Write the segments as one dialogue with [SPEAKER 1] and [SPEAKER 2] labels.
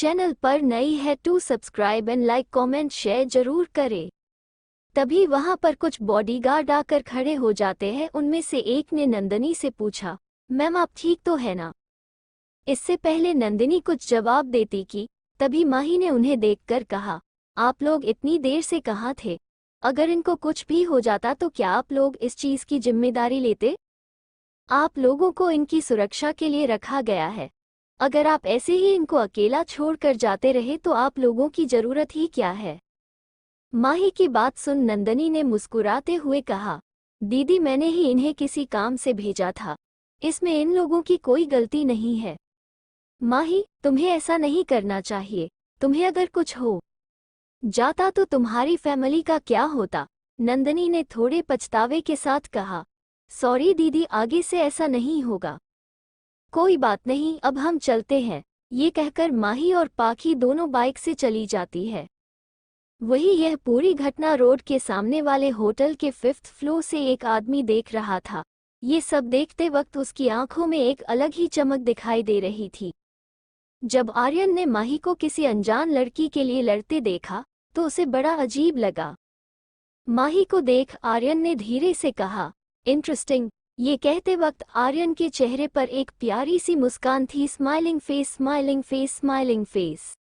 [SPEAKER 1] Channel पर नई है तो subscribe and like comment share जरूर करें। तभी वहां पर कुछ बॉडीगार्ड आकर खड़े हो जाते हैं। उनमें से एक ने नंदिनी से पूछा, मैम आप ठीक तो है ना? इससे पहले नंदिनी कुछ जवाब देती कि तभी माही ने उन्हें देखकर कहा, आप लोग इतनी देर से कहाँ थे? अगर इनको कुछ भी हो जाता तो क्या आप लोग इस चीज की जिम्मेदारी लेते? आप लोगों को इनकी सुरक्षा के लिए रखा गया है। अगर आप ऐसे ही इनको अकेला छोड़कर जाते रहे तो आप लोगों की जरूरत ही क्या है? माही की बात सुन नंदिनी ने मुस्कुराते हुए कहा, दीदी मैंने ही इन्हें किसी काम से भेजा था, इसमें इन लोगों की कोई गलती नहीं है। माही तुम्हें ऐसा नहीं करना चाहिए। तुम्हें अगर कुछ हो जाता तो तुम्हारी फैमिली का क्या होता? नंदिनी ने थोड़े पछतावे के साथ कहा, सॉरी दीदी आगे से ऐसा नहीं होगा। कोई बात नहीं अब हम चलते हैं। ये कहकर माही और पाखी दोनों बाइक से चली जाती है। वही यह पूरी घटना रोड के सामने वाले होटल के 5th फ्लोर से एक आदमी देख रहा था। ये सब देखते वक्त उसकी आंखों में एक अलग ही चमक दिखाई दे रही थी। जब आर्यन ने माही को किसी अनजान लड़की के लिए लड़ते देखा तो उसे बड़ा अजीब लगा। माही को देख आर्यन ने धीरे से कहा, इंटरेस्टिंग। ये कहते वक्त आर्यन के चेहरे पर एक प्यारी सी मुस्कान थी। Smiling face smiling face smiling face.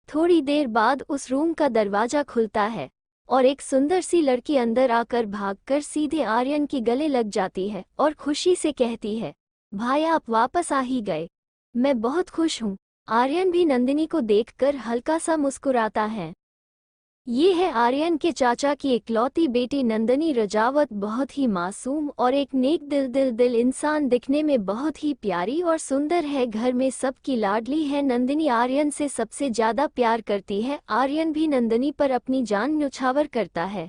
[SPEAKER 1] थोड़ी देर बाद उस रूम का दरवाजा खुलता है और एक सुंदर सी लड़की अंदर आकर भागकर सीधे आर्यन की गले लग जाती है और खुशी से कहती है, भाई आप वापस आ ही गए, मैं बहुत खुश हूँ। आर्यन भी नंदिनी को देखकर हल्का सा मुस्कुराता है। ये है आर्यन के चाचा की इकलौती बेटी नंदिनी रजावत। बहुत ही मासूम और एक नेक दिल इंसान, दिखने में बहुत ही प्यारी और सुंदर है। घर में सबकी लाडली है। नंदिनी आर्यन से सबसे ज्यादा प्यार करती है। आर्यन भी नंदिनी पर अपनी जान न्यौछावर करता है।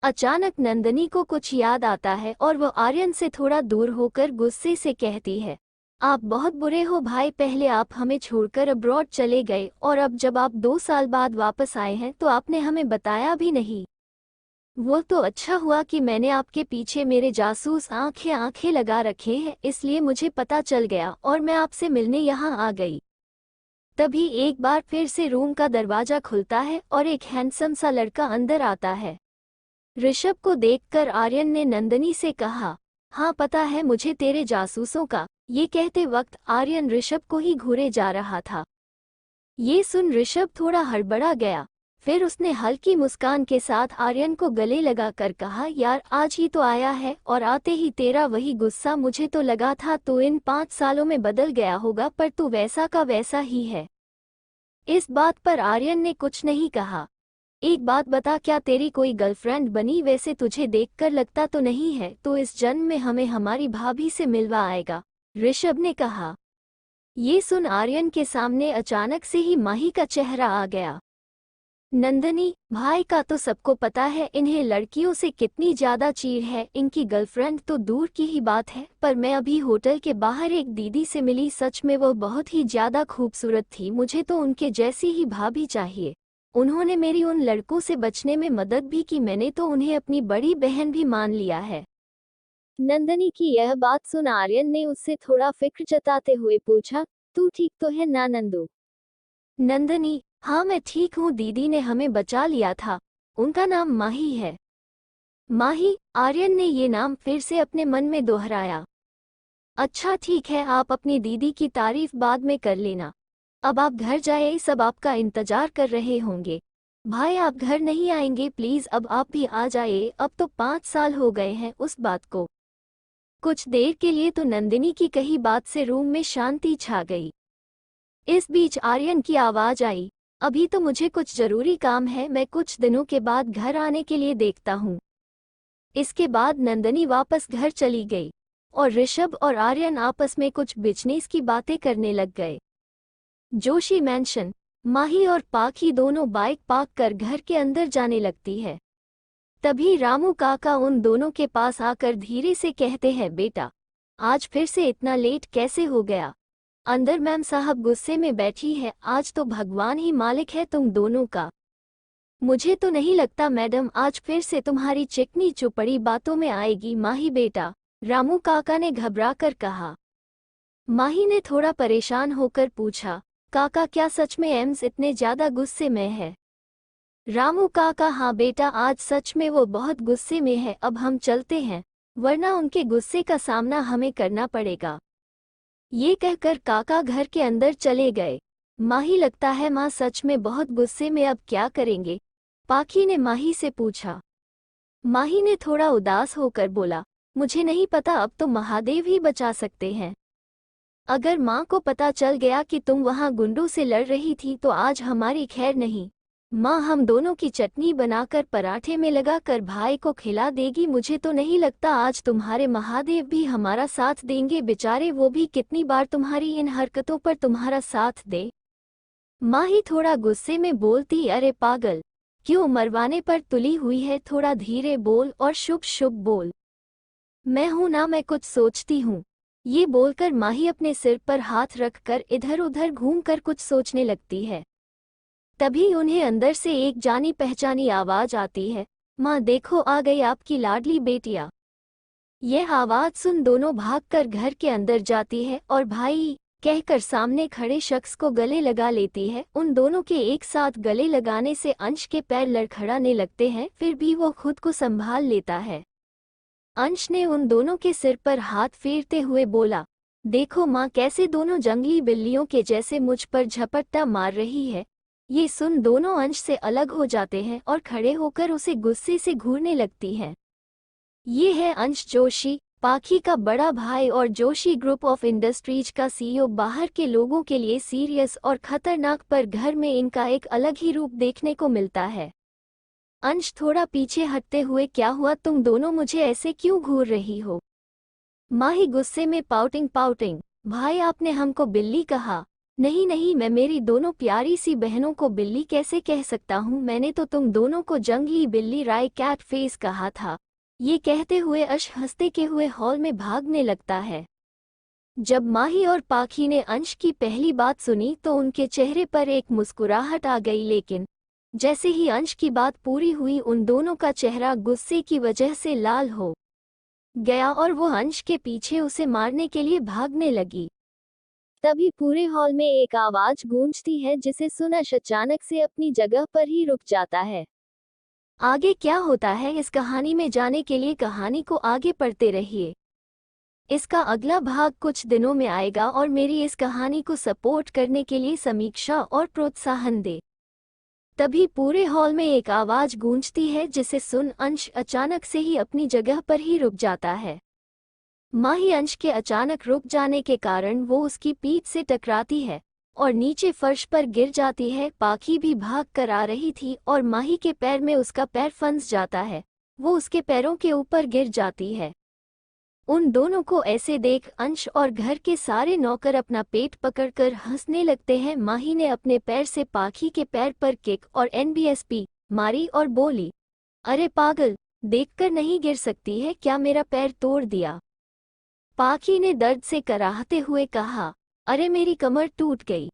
[SPEAKER 1] अचानक नंदिनी को कुछ याद आता है और वह आर्यन से थोड़ा दूर होकर गुस्से से कहती है, आप बहुत बुरे हो भाई। पहले आप हमें छोड़कर अब्रॉड चले गए और अब जब आप 2 साल बाद वापस आए हैं तो आपने हमें बताया भी नहीं। वो तो अच्छा हुआ कि मैंने आपके पीछे मेरे जासूस आंखें लगा रखे हैं, इसलिए मुझे पता चल गया और मैं आपसे मिलने यहाँ आ गई। तभी एक बार फिर से रूम का दरवाजा खुलता है और एक हैंडसम सा लड़का अंदर आता है। ऋषभ को देखकर आर्यन ने नंदिनी से कहा, हाँ पता है मुझे तेरे जासूसों का। ये कहते वक्त आर्यन ऋषभ को ही घूरे जा रहा था। ये सुन ऋषभ थोड़ा हड़बड़ा गया। फिर उसने हल्की मुस्कान के साथ आर्यन को गले लगाकर कहा, यार आज ही तो आया है और आते ही तेरा वही गुस्सा। मुझे तो लगा था तो इन 5 सालों में बदल गया होगा, पर तू वैसा का वैसा ही है। इस बात पर आर्यन ने कुछ नहीं कहा। एक बात बता, क्या तेरी कोई गर्लफ्रेंड बनी? वैसे तुझे देखकर लगता तो नहीं है, तो इस जन्म में हमें हमारी भाभी से मिलवा आएगा, ऋषभ ने कहा। ये सुन आर्यन के सामने अचानक से ही माही का चेहरा आ गया। नंदिनी भाई का तो सबको पता है इन्हें लड़कियों से कितनी ज्यादा चीड़ है। इनकी गर्लफ्रेंड तो दूर की ही बात है, पर मैं अभी होटल के बाहर एक दीदी से मिली। सच में वो बहुत ही ज्यादा खूबसूरत थी। मुझे तो उनके जैसी ही भाभी चाहिए। उन्होंने मेरी उन लड़कों से बचने में मदद भी की। मैंने तो उन्हें अपनी बड़ी बहन भी मान लिया है। नंदिनी की यह बात सुन आर्यन ने उससे थोड़ा फिक्र जताते हुए पूछा, तू ठीक तो है ना नंदू? नंदिनी, हाँ मैं ठीक हूँ। दीदी ने हमें बचा लिया था। उनका नाम माही है। माही? आर्यन ने ये नाम फिर से अपने मन में दोहराया। अच्छा ठीक है, आप अपनी दीदी की तारीफ बाद में कर लेना। अब आप घर जाइए, सब आपका इंतजार कर रहे होंगे। भाई आप घर नहीं आएंगे प्लीज? अब आप भी आ जाइए, अब तो 5 साल हो गए हैं उस बात को। कुछ देर के लिए तो नंदिनी की कही बात से रूम में शांति छा गई। इस बीच आर्यन की आवाज आई, अभी तो मुझे कुछ जरूरी काम है, मैं कुछ दिनों के बाद घर आने के लिए देखता हूँ। इसके बाद नंदिनी वापस घर चली गई और ऋषभ और आर्यन आपस में कुछ बिजनेस की बातें करने लग गए। जोशी मैंशन। माही और पाखी दोनों बाइक पार्क कर घर के अंदर जाने लगती है। तभी रामू काका उन दोनों के पास आकर धीरे से कहते हैं, बेटा आज फिर से इतना लेट कैसे हो गया? अंदर मैम साहब गुस्से में बैठी है। आज तो भगवान ही मालिक है तुम दोनों का। मुझे तो नहीं लगता मैडम आज फिर से तुम्हारी चिकनी चुपड़ी बातों में आएगी। माही बेटा, रामू काका ने घबरा कर कहा। माही ने थोड़ा परेशान होकर पूछा, काका क्या सच में एम्स इतने ज्यादा गुस्से में है? रामू काका हाँ बेटा, आज सच में वो बहुत गुस्से में है। अब हम चलते हैं, वरना उनके गुस्से का सामना हमें करना पड़ेगा। ये कहकर काका घर के अंदर चले गए। माही लगता है माँ सच में बहुत गुस्से में, अब क्या करेंगे? पाखी ने माही से पूछा। माही ने थोड़ा उदास होकर बोला, मुझे नहीं पता, अब तो महादेव ही बचा सकते हैं। अगर माँ को पता चल गया कि तुम वहाँ गुंडों से लड़ रही थी तो आज हमारी खैर नहीं। माँ हम दोनों की चटनी बनाकर पराठे में लगाकर भाई को खिला देगी। मुझे तो नहीं लगता आज तुम्हारे महादेव भी हमारा साथ देंगे, बेचारे वो भी कितनी बार तुम्हारी इन हरकतों पर तुम्हारा साथ दे। माँ ही थोड़ा गुस्से में बोलती, अरे पागल, क्यों मरवाने पर तुली हुई है? थोड़ा धीरे बोल और शुभ शुभ बोल। मैं हूं ना, मैं कुछ सोचती हूँ। ये बोलकर माही अपने सिर पर हाथ रखकर इधर उधर घूमकर कुछ सोचने लगती है। तभी उन्हें अंदर से एक जानी पहचानी आवाज आती है, माँ देखो आ गई आपकी लाडली बेटिया। यह आवाज सुन दोनों भागकर घर के अंदर जाती है और भाई कहकर सामने खड़े शख्स को गले लगा लेती है। उन दोनों के एक साथ गले लगाने से अंश के पैर लड़खड़ाने लगते हैं, फिर भी वो खुद को संभाल लेता है। अंश ने उन दोनों के सिर पर हाथ फेरते हुए बोला, देखो माँ कैसे दोनों जंगली बिल्लियों के जैसे मुझ पर झपट्टा मार रही है। ये सुन दोनों अंश से अलग हो जाते हैं और खड़े होकर उसे गुस्से से घूरने लगती हैं। ये है अंश जोशी, पाखी का बड़ा भाई और जोशी ग्रुप ऑफ इंडस्ट्रीज का सीईओ। बाहर के लोगों के लिए सीरियस और खतरनाक, पर घर में इनका एक अलग ही रूप देखने को मिलता है। अंश थोड़ा पीछे हटते हुए, क्या हुआ, तुम दोनों मुझे ऐसे क्यों घूर रही हो? माही गुस्से में पाउटिंग, भाई आपने हमको बिल्ली कहा। नहीं नहीं, मैं मेरी दोनों प्यारी सी बहनों को बिल्ली कैसे कह सकता हूँ? मैंने तो तुम दोनों को जंगली बिल्ली राय कैट फेस कहा था। ये कहते हुए अंश हंसते के हुए हॉल में भागने लगता है। जब माही और पाखी ने अंश की पहली बात सुनी तो उनके चेहरे पर एक मुस्कुराहट आ गई, लेकिन जैसे ही अंश की बात पूरी हुई उन दोनों का चेहरा गुस्से की वजह से लाल हो गया और वो अंश के पीछे उसे मारने के लिए भागने लगी। तभी पूरे हॉल में एक आवाज गूंजती है जिसे सुन अंश अचानक से अपनी जगह पर ही रुक जाता है। आगे क्या होता है इस कहानी में जाने के लिए कहानी को आगे पढ़ते रहिए। इसका अगला भाग कुछ दिनों में आएगा और मेरी इस कहानी को सपोर्ट करने के लिए समीक्षा और प्रोत्साहन दे। तभी पूरे हॉल में एक आवाज गूंजती है जिसे सुन अंश अचानक से ही अपनी जगह पर ही रुक जाता है। माही अंश के अचानक रुक जाने के कारण वो उसकी पीठ से टकराती है और नीचे फर्श पर गिर जाती है। पाखी भी भाग कर आ रही थी और माही के पैर में उसका पैर फंस जाता है, वो उसके पैरों के ऊपर गिर जाती है। उन दोनों को ऐसे देख अंश और घर के सारे नौकर अपना पेट पकड़कर हंसने लगते हैं। माही ने अपने पैर से पाखी के पैर पर किक और एनबीएसपी मारी और बोली, अरे पागल, देखकर नहीं गिर सकती है क्या, मेरा पैर तोड़ दिया। पाखी ने दर्द से कराहते हुए कहा, अरे मेरी कमर टूट गई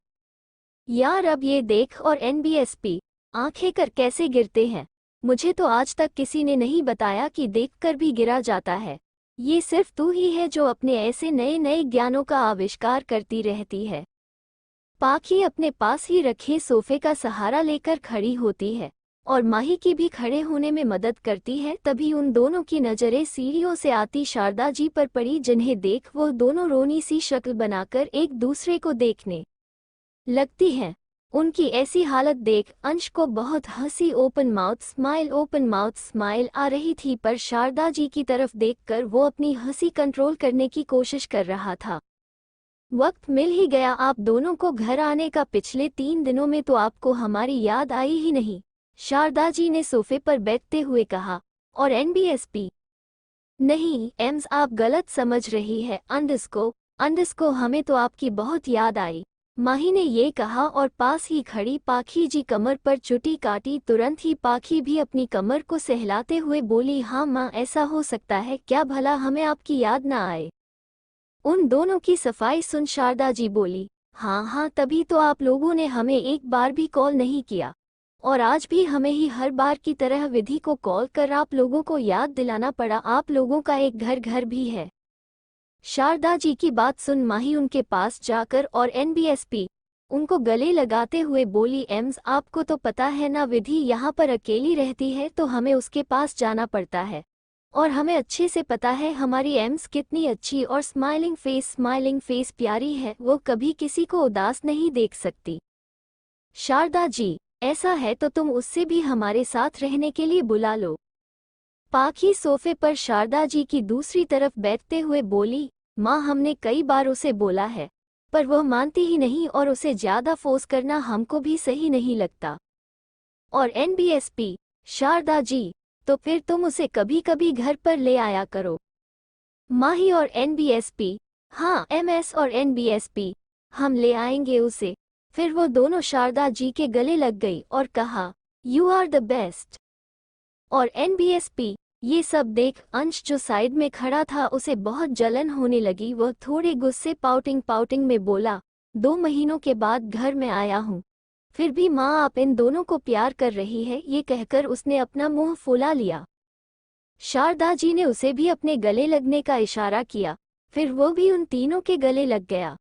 [SPEAKER 1] यार, अब ये देख। और एनबीएसपी आंखें कर कैसे गिरते हैं, मुझे तो आज तक किसी ने नहीं बताया कि देखकर भी गिरा जाता है। ये सिर्फ तू ही है जो अपने ऐसे नए नए ज्ञानों का आविष्कार करती रहती है। पाखी अपने पास ही रखे सोफे का सहारा लेकर खड़ी होती है और माही की भी खड़े होने में मदद करती है। तभी उन दोनों की नज़रें सीढ़ियों से आती शारदा जी पर पड़ी, जिन्हें देख वो दोनों रोनी सी शक्ल बनाकर एक दूसरे को देखने लगती हैं। उनकी ऐसी हालत देख अंश को बहुत हंसी ओपन माउथ स्माइल आ रही थी, पर शारदा जी की तरफ देखकर वो अपनी हंसी कंट्रोल करने की कोशिश कर रहा था। वक्त मिल ही गया आप दोनों को घर आने का। पिछले 3 दिनों में तो आपको हमारी याद आई ही नहीं, शारदा जी ने सोफे पर बैठते हुए कहा। और एनबीएसपी नहीं एम्स, आप गलत समझ रही है। अंडस्को हमें तो आपकी बहुत याद आई, माही ने ये कहा और पास ही खड़ी पाखी जी कमर पर चुटी काटी। तुरंत ही पाखी भी अपनी कमर को सहलाते हुए बोली, हाँ माँ, ऐसा हो सकता है क्या भला हमें आपकी याद ना आए। उन दोनों की सफाई सुन शारदा जी बोली, हाँ हाँ, तभी तो आप लोगों ने हमें एक बार भी कॉल नहीं किया और आज भी हमें ही हर बार की तरह विधि को कॉल कर आप लोगों को याद दिलाना पड़ा। आप लोगों का एक घर भी है। शारदा जी की बात सुन माही उनके पास जाकर और एनबीएसपी उनको गले लगाते हुए बोली, एम्स आपको तो पता है ना, विधि यहाँ पर अकेली रहती है तो हमें उसके पास जाना पड़ता है, और हमें अच्छे से पता है हमारी एम्स कितनी अच्छी और स्माइलिंग फेस प्यारी है, वो कभी किसी को उदास नहीं देख सकती। शारदा जी, ऐसा है तो तुम उससे भी हमारे साथ रहने के लिए बुला लो। पाखी सोफे पर शारदा जी की दूसरी तरफ बैठते हुए बोली, माँ हमने कई बार उसे बोला है, पर वह मानती ही नहीं और उसे ज्यादा फोर्स करना हमको भी सही नहीं लगता। और एनबीएसपी, शारदा जी, तो फिर तुम उसे कभी कभी घर पर ले आया करो। माही और एनबीएसपी, हाँ एमएस और एनबीएसपी, हम ले आएंगे उसे। फिर वो दोनों शारदा जी के गले लग गई और कहा, यू आर द बेस्ट। और एनबीएसपी, ये सब देख अंश जो साइड में खड़ा था उसे बहुत जलन होने लगी। वह थोड़े गुस्से पाउटिंग में बोला, 2 महीनों के बाद घर में आया हूँ, फिर भी माँ आप इन दोनों को प्यार कर रही है। ये कहकर उसने अपना मुंह फुला लिया। शारदा जी ने उसे भी अपने गले लगने का इशारा किया, फिर वो भी उन तीनों के गले लग गया।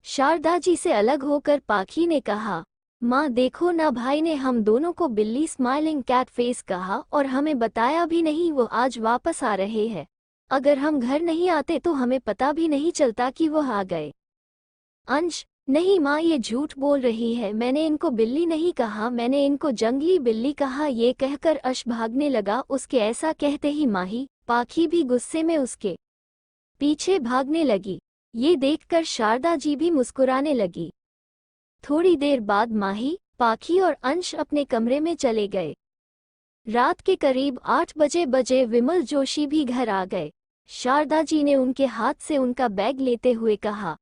[SPEAKER 1] शारदा जी से अलग होकर पाखी ने कहा, माँ देखो ना, भाई ने हम दोनों को बिल्ली स्माइलिंग कैट फेस कहा और हमें बताया भी नहीं वो आज वापस आ रहे हैं। अगर हम घर नहीं आते तो हमें पता भी नहीं चलता कि वो आ गए। अंश, नहीं माँ ये झूठ बोल रही है, मैंने इनको बिल्ली नहीं कहा, मैंने इनको जंगली बिल्ली कहा। ये कहकर अश भागने लगा। उसके ऐसा कहते ही माही, पाखी भी गुस्से में उसके पीछे भागने लगी। ये देखकर शारदा जी भी मुस्कुराने लगी। थोड़ी देर बाद माही, पाखी और अंश अपने कमरे में चले गए। रात के करीब 8 बजे विमल जोशी भी घर आ गए। शारदा जी ने उनके हाथ से उनका बैग लेते हुए कहा,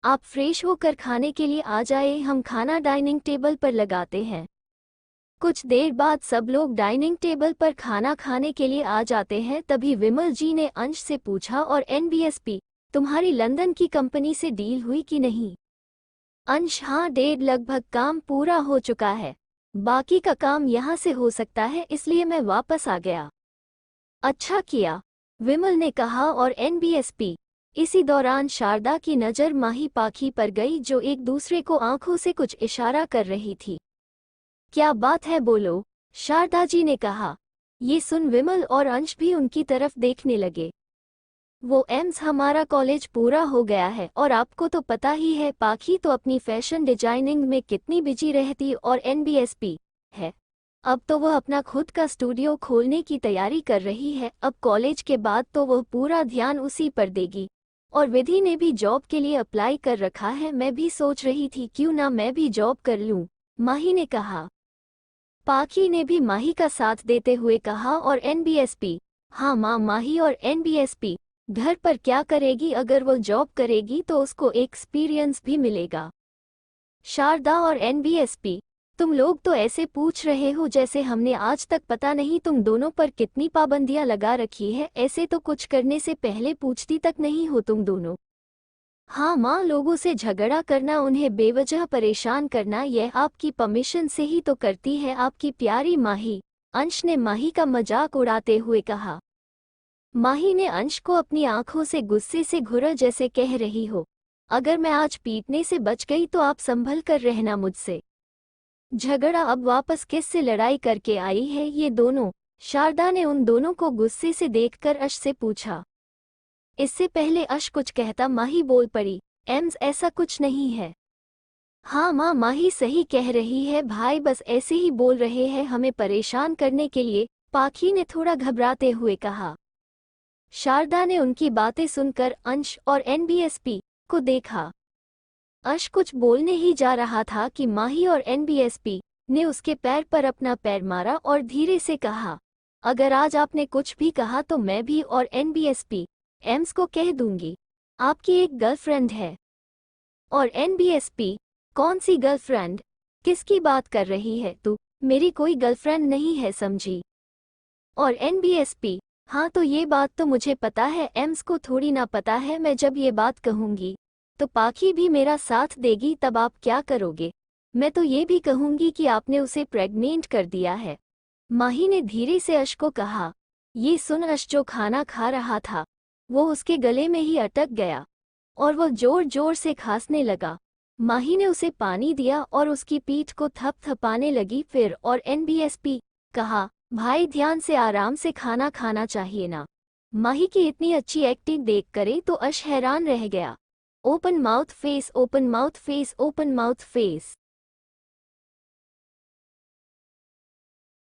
[SPEAKER 1] आप फ्रेश होकर खाने के लिए आ जाए, हम खाना डाइनिंग टेबल पर लगाते हैं। कुछ देर बाद सब लोग डाइनिंग टेबल पर खाना खाने के लिए आ जाते हैं। तभी विमल जी ने अंश से पूछा, और एनबीएसपी, तुम्हारी लंदन की कंपनी से डील हुई कि नहीं? अंश, हाँ डेढ़ लगभग काम पूरा हो चुका है, बाकी का काम यहाँ से हो सकता है, इसलिए मैं वापस आ गया। अच्छा किया, विमल ने कहा। और एनबीएसपी, इसी दौरान शारदा की नज़र माही पाखी पर गई जो एक दूसरे को आंखों से कुछ इशारा कर रही थी। क्या बात है, बोलो, शारदा जी ने कहा। ये सुन विमल और अंश भी उनकी तरफ देखने लगे। वो एम्स हमारा कॉलेज पूरा हो गया है और आपको तो पता ही है पाखी तो अपनी फैशन डिजाइनिंग में कितनी बिजी रहती, और एनबीएसपी है, अब तो वह अपना खुद का स्टूडियो खोलने की तैयारी कर रही है। अब कॉलेज के बाद तो वह पूरा ध्यान उसी पर देगी। और विधि ने भी जॉब के लिए अप्लाई कर रखा है, मैं भी सोच रही थी क्यों ना मैं भी जॉब कर लूं, माही ने कहा। पाखी ने भी माही का साथ देते हुए कहा, और एनबीएसपी, हाँ माँ, माही और एनबीएसपी, घर पर क्या करेगी, अगर वो जॉब करेगी तो उसको एक्सपीरियंस भी मिलेगा। शारदा और एनबीएसपी, तुम लोग तो ऐसे पूछ रहे हो जैसे हमने आज तक पता नहीं तुम दोनों पर कितनी पाबंदियां लगा रखी है, ऐसे तो कुछ करने से पहले पूछती तक नहीं हो तुम दोनों। हाँ माँ, लोगों से झगड़ा करना, उन्हें बेवजह परेशान करना, यह आपकी परमिशन से ही तो करती है आपकी प्यारी माही, अंश ने माही का मजाक उड़ाते हुए कहा। माही ने अंश को अपनी आंखों से गुस्से से घूरा, जैसे कह रही हो, अगर मैं आज पीटने से बच गई तो आप संभल कर रहना मुझसे। झगड़ा अब वापस किससे लड़ाई करके आई है ये दोनों? शारदा ने उन दोनों को गुस्से से देखकर अश से पूछा। इससे पहले अश कुछ कहता माही बोल पड़ी, एम्स ऐसा कुछ नहीं है। हाँ माँ, माही सही कह रही है, भाई बस ऐसे ही बोल रहे हैं हमें परेशान करने के लिए, पाखी ने थोड़ा घबराते हुए कहा। शारदा ने उनकी बातें सुनकर अंश और एनबीएसपी को देखा। अश कुछ बोलने ही जा रहा था कि माही और एनबीएसपी ने उसके पैर पर अपना पैर मारा और धीरे से कहा, अगर आज आपने कुछ भी कहा तो मैं भी और एनबीएसपी एम्स को कह दूंगी आपकी एक गर्लफ्रेंड है। और एनबीएसपी, कौन सी गर्लफ्रेंड, किसकी बात कर रही है तू? मेरी कोई गर्लफ्रेंड नहीं है, समझी? और एनबीएसपी, हाँ तो ये बात तो मुझे पता है, एम्स को थोड़ी ना पता है। मैं जब ये बात कहूंगी तो पाखी भी मेरा साथ देगी, तब आप क्या करोगे? मैं तो ये भी कहूंगी कि आपने उसे प्रेग्नेंट कर दिया है, माही ने धीरे से अश को कहा। ये सुन अश जो खाना खा रहा था वो उसके गले में ही अटक गया और वो जोर जोर से खांसने लगा। माही ने उसे पानी दिया और उसकी पीठ को थपथपाने लगी। फिर और एनबीएसपी कहा, भाई ध्यान से आराम से खाना खाना चाहिए ना। माही की इतनी अच्छी एक्टिंग देख करे तो अश हैरान रह गया। Open mouth face, open mouth face, open mouth face.